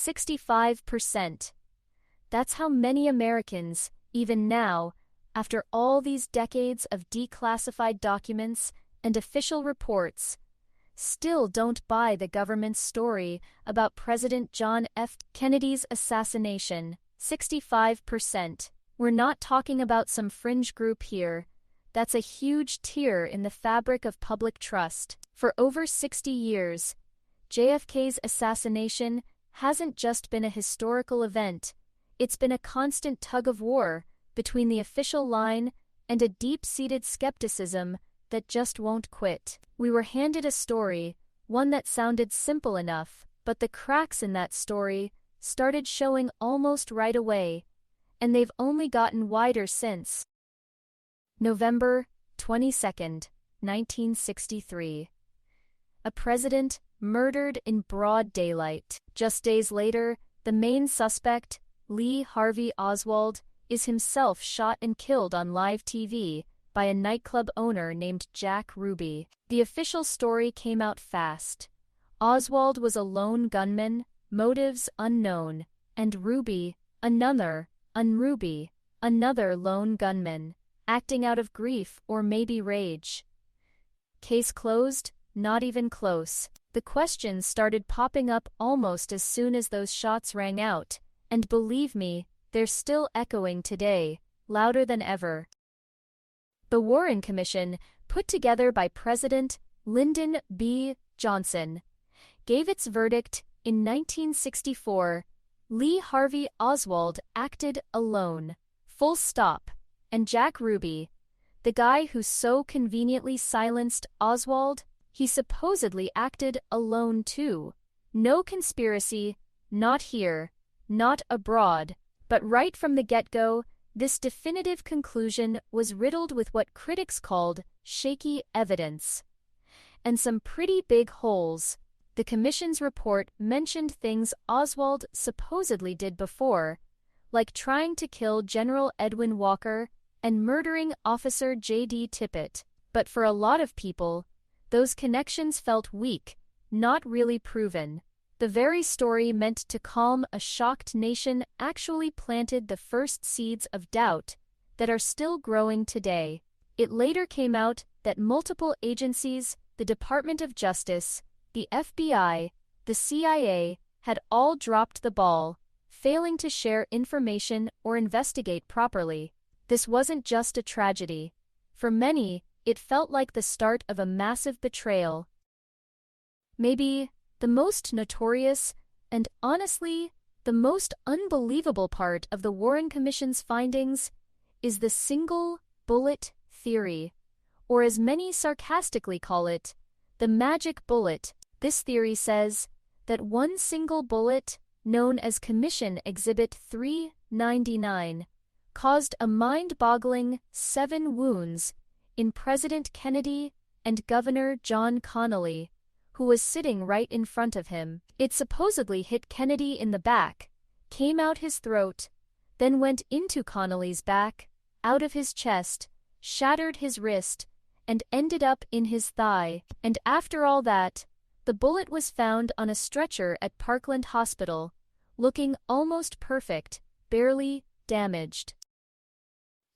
65%. That's how many Americans, even now, after all these decades of declassified documents and official reports, still don't buy the government's story about President John F. Kennedy's assassination. 65%. We're not talking about some fringe group here. That's a huge tear in the fabric of public trust. For over 60 years, JFK's assassination hasn't just been a historical event, it's been a constant tug-of-war between the official line and a deep-seated skepticism that just won't quit. We were handed a story, one that sounded simple enough, but the cracks in that story started showing almost right away, and they've only gotten wider since. November 22nd, 1963. A president murdered in broad daylight. Just days later, the main suspect, Lee Harvey Oswald, is himself shot and killed on live TV by a nightclub owner named Jack Ruby. The official story came out fast. Oswald was a lone gunman, motives unknown, and Ruby, another lone gunman, acting out of grief or maybe rage. Case closed? Not even close. The questions started popping up almost as soon as those shots rang out, and believe me, they're still echoing today, louder than ever. The Warren Commission, put together by President Lyndon B. Johnson, gave its verdict in 1964. Lee Harvey Oswald acted alone. Full stop. And Jack Ruby, the guy who so conveniently silenced Oswald, he supposedly acted alone too. No conspiracy, not here, not abroad. But right from the get-go, this definitive conclusion was riddled with what critics called shaky evidence. And some pretty big holes. The Commission's report mentioned things Oswald supposedly did before, like trying to kill General Edwin Walker and murdering Officer J.D. Tippit. But for a lot of people, those connections felt weak, not really proven. The very story meant to calm a shocked nation actually planted the first seeds of doubt that are still growing today. It later came out that multiple agencies, the Department of Justice, the FBI, the CIA, had all dropped the ball, failing to share information or investigate properly. This wasn't just a tragedy. For many, it felt like the start of a massive betrayal. Maybe the most notorious, and honestly, the most unbelievable part of the Warren Commission's findings is the single bullet theory, or as many sarcastically call it, the magic bullet. This theory says that one single bullet, known as Commission Exhibit 399, caused a mind-boggling 7 wounds in President Kennedy and Governor John Connally, who was sitting right in front of him. It supposedly hit Kennedy in the back, came out his throat, then went into Connally's back, out of his chest, shattered his wrist, and ended up in his thigh. And after all that, the bullet was found on a stretcher at Parkland Hospital, looking almost perfect, barely damaged.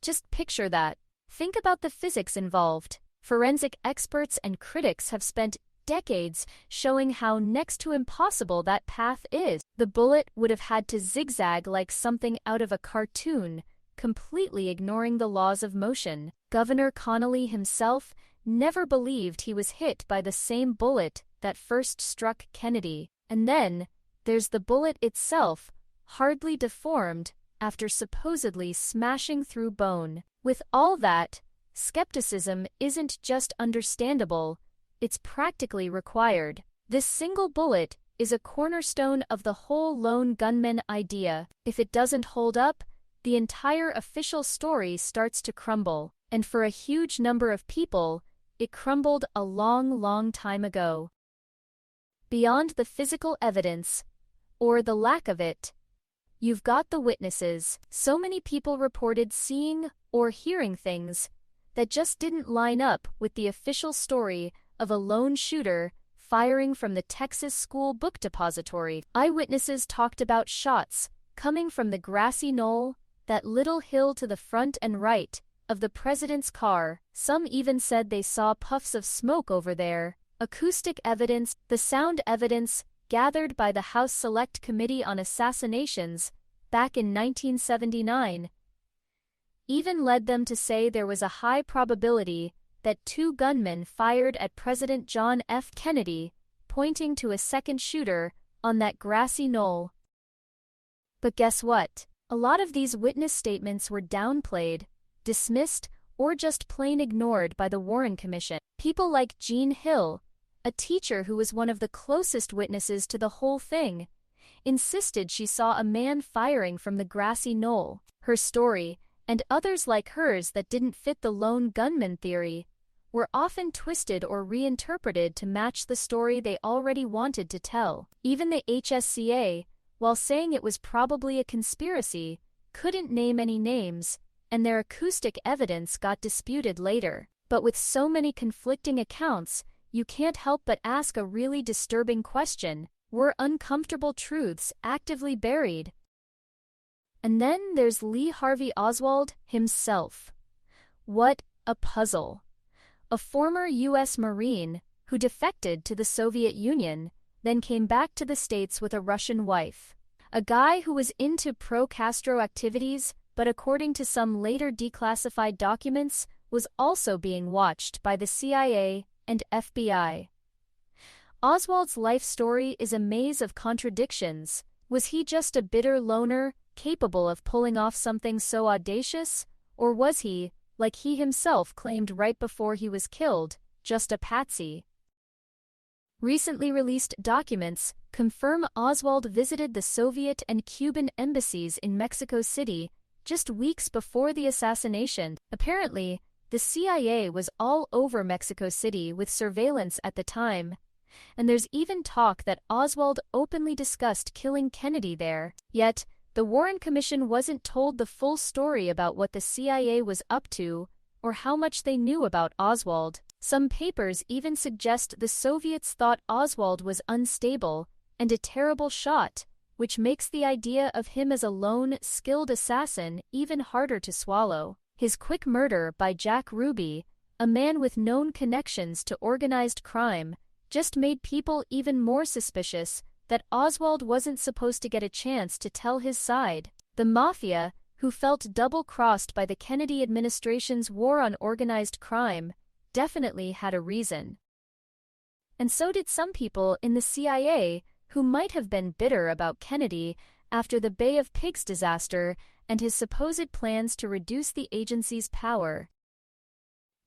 Just picture that. Think about the physics involved. Forensic experts and critics have spent decades showing how next to impossible that path is. The bullet would have had to zigzag like something out of a cartoon, completely ignoring the laws of motion. Governor Connally himself never believed he was hit by the same bullet that first struck Kennedy. And then, there's the bullet itself, hardly deformed, after supposedly smashing through bone. With all that, skepticism isn't just understandable, it's practically required. This single bullet is a cornerstone of the whole lone gunman idea. If it doesn't hold up, the entire official story starts to crumble. And for a huge number of people, it crumbled a long time ago. Beyond the physical evidence, or the lack of it, you've got the witnesses. So many people reported seeing or hearing things that just didn't line up with the official story of a lone shooter firing from the Texas School Book Depository. Eyewitnesses talked about shots coming from the grassy knoll, that little hill to the front and right of the president's car. Some even said they saw puffs of smoke over there. Acoustic evidence, the sound evidence gathered by the House Select Committee on Assassinations back in 1979, even led them to say there was a high probability that two gunmen fired at President John F. Kennedy, pointing to a second shooter on that grassy knoll. But guess what? A lot of these witness statements were downplayed, dismissed, or just plain ignored by the Warren Commission. People like Jean Hill, a teacher who was one of the closest witnesses to the whole thing, insisted she saw a man firing from the grassy knoll. Her story, and others like hers that didn't fit the lone gunman theory, were often twisted or reinterpreted to match the story they already wanted to tell. Even the HSCA, while saying it was probably a conspiracy, couldn't name any names, and their acoustic evidence got disputed later. But with so many conflicting accounts, you can't help but ask a really disturbing question: were uncomfortable truths actively buried? And then there's Lee Harvey Oswald himself. What a puzzle. A former U.S. Marine who defected to the Soviet Union, then came back to the States with a Russian wife. A guy who was into pro-Castro activities, but according to some later declassified documents, was also being watched by the CIA and FBI. Oswald's life story is a maze of contradictions. Was he just a bitter loner, capable of pulling off something so audacious? Or was he, like he himself claimed right before he was killed, just a patsy? Recently released documents confirm Oswald visited the Soviet and Cuban embassies in Mexico City just weeks before the assassination. Apparently, the CIA was all over Mexico City with surveillance at the time, and there's even talk that Oswald openly discussed killing Kennedy there. Yet, the Warren Commission wasn't told the full story about what the CIA was up to or how much they knew about Oswald. Some papers even suggest the Soviets thought Oswald was unstable and a terrible shot, which makes the idea of him as a lone, skilled assassin even harder to swallow. His quick murder by Jack Ruby, a man with known connections to organized crime, just made people even more suspicious that Oswald wasn't supposed to get a chance to tell his side. The mafia, who felt double-crossed by the Kennedy administration's war on organized crime, definitely had a reason. And so did some people in the CIA, who might have been bitter about Kennedy after the Bay of Pigs disaster and his supposed plans to reduce the agency's power.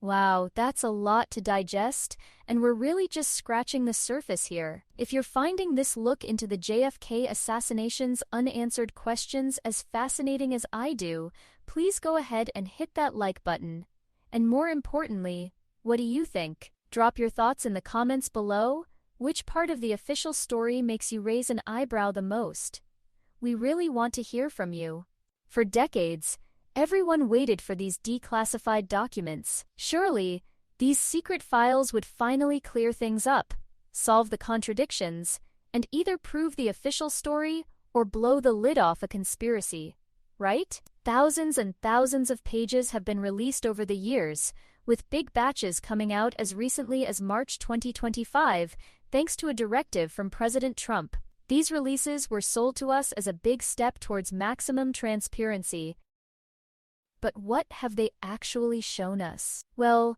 Wow, that's a lot to digest, and we're really just scratching the surface here. If you're finding this look into the JFK assassination's unanswered questions as fascinating as I do, please go ahead and hit that like button. And more importantly, what do you think? Drop your thoughts in the comments below. Which part of the official story makes you raise an eyebrow the most? We really want to hear from you. For decades, everyone waited for these declassified documents. Surely, these secret files would finally clear things up, solve the contradictions, and either prove the official story or blow the lid off a conspiracy, right? Thousands and thousands of pages have been released over the years, with big batches coming out as recently as March 2025, thanks to a directive from President Trump. These releases were sold to us as a big step towards maximum transparency. But what have they actually shown us? Well,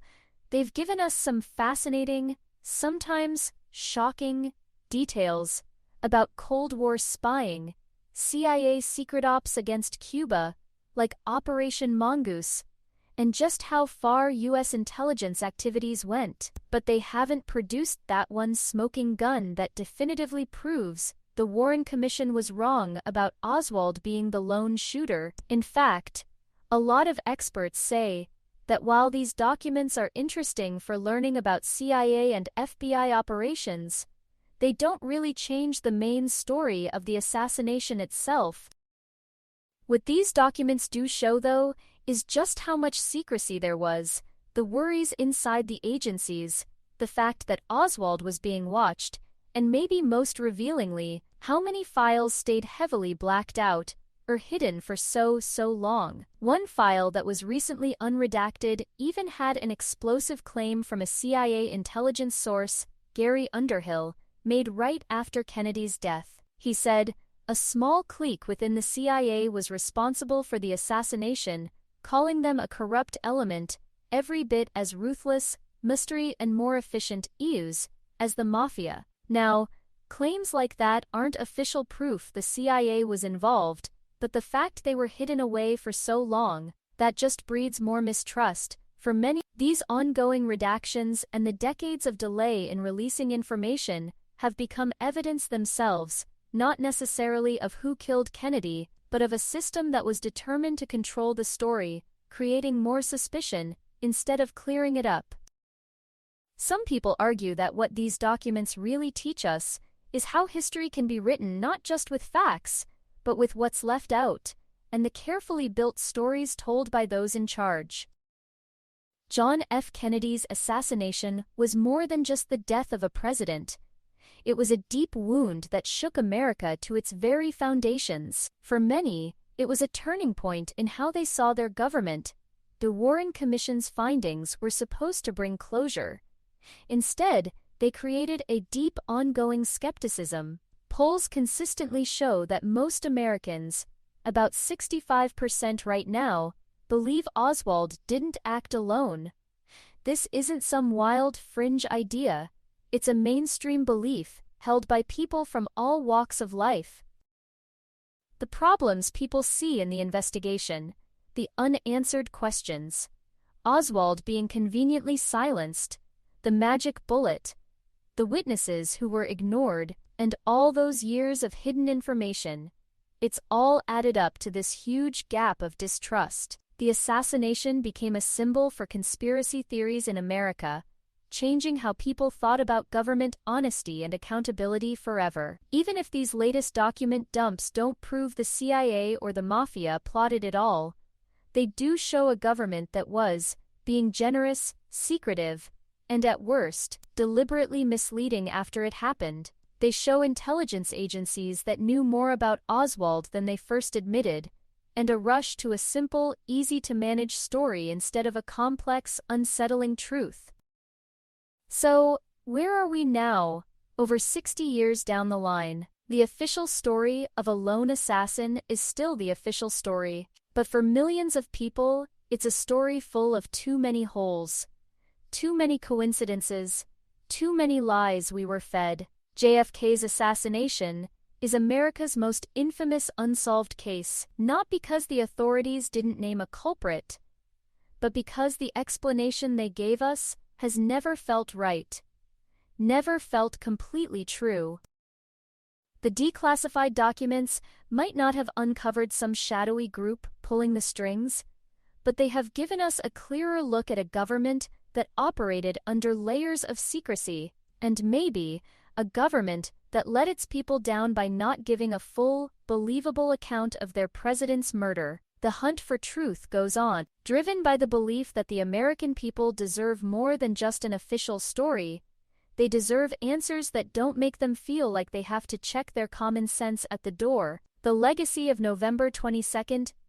they've given us some fascinating, sometimes shocking, details about Cold War spying, CIA secret ops against Cuba, like Operation Mongoose, and just how far U.S. intelligence activities went. But they haven't produced that one smoking gun that definitively proves the Warren Commission was wrong about Oswald being the lone shooter. In fact, a lot of experts say that while these documents are interesting for learning about CIA and FBI operations, they don't really change the main story of the assassination itself. What these documents do show, though, is just how much secrecy there was, the worries inside the agencies, the fact that Oswald was being watched, and maybe most revealingly, how many files stayed heavily blacked out or hidden for so long. One file that was recently unredacted even had an explosive claim from a CIA intelligence source, Gary Underhill, made right after Kennedy's death. He said, "A small clique within the CIA was responsible for the assassination, calling them a corrupt element, every bit as ruthless, mystery and more efficient as the mafia." Now, claims like that aren't official proof the CIA was involved, but the fact they were hidden away for so long, that just breeds more mistrust. For many, these ongoing redactions and the decades of delay in releasing information have become evidence themselves, not necessarily of who killed Kennedy, but of a system that was determined to control the story, creating more suspicion instead of clearing it up. Some people argue that what these documents really teach us is how history can be written not just with facts, but with what's left out, and the carefully built stories told by those in charge. John F. Kennedy's assassination was more than just the death of a president. It was a deep wound that shook America to its very foundations. For many, it was a turning point in how they saw their government. The Warren Commission's findings were supposed to bring closure. Instead, they created a deep ongoing skepticism. Polls consistently show that most Americans, about 65% right now, believe Oswald didn't act alone. This isn't some wild fringe idea. It's a mainstream belief held by people from all walks of life. The problems people see in the investigation, the unanswered questions, Oswald being conveniently silenced, the magic bullet, the witnesses who were ignored, and all those years of hidden information. It's all added up to this huge gap of distrust. The assassination became a symbol for conspiracy theories in America, changing how people thought about government honesty and accountability forever. Even if these latest document dumps don't prove the CIA or the mafia plotted it all, they do show a government that was being generous, secretive, and at worst, deliberately misleading after it happened. They show intelligence agencies that knew more about Oswald than they first admitted, and a rush to a simple, easy-to-manage story instead of a complex, unsettling truth. So, where are we now, over 60 years down the line? The official story of a lone assassin is still the official story, but for millions of people, it's a story full of too many holes. Too many coincidences, too many lies we were fed. JFK's assassination is America's most infamous unsolved case, not because the authorities didn't name a culprit, but because the explanation they gave us has never felt right, never felt completely true. The declassified documents might not have uncovered some shadowy group pulling the strings, but they have given us a clearer look at a government that operated under layers of secrecy, and maybe a government that let its people down by not giving a full, believable account of their president's murder. The hunt for truth goes on, driven by the belief that the American people deserve more than just an official story. They deserve answers that don't make them feel like they have to check their common sense at the door. The legacy of November 22,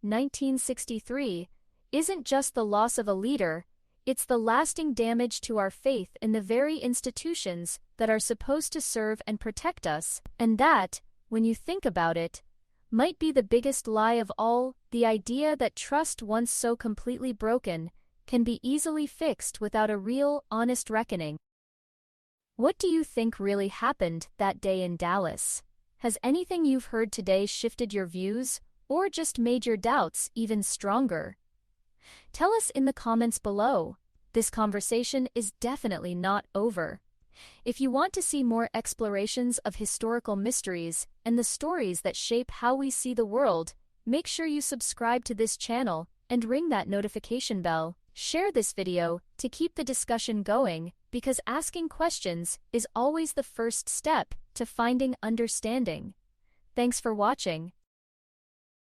1963, isn't just the loss of a leader, it's the lasting damage to our faith in the very institutions that are supposed to serve and protect us, and that, when you think about it, might be the biggest lie of all, the idea that trust once so completely broken can be easily fixed without a real, honest reckoning. What do you think really happened that day in Dallas? Has anything you've heard today shifted your views, or just made your doubts even stronger? Tell us in the comments below. This conversation is definitely not over. If you want to see more explorations of historical mysteries and the stories that shape how we see the world, make sure you subscribe to this channel and ring that notification bell. Share this video to keep the discussion going, because asking questions is always the first step to finding understanding. Thanks for watching.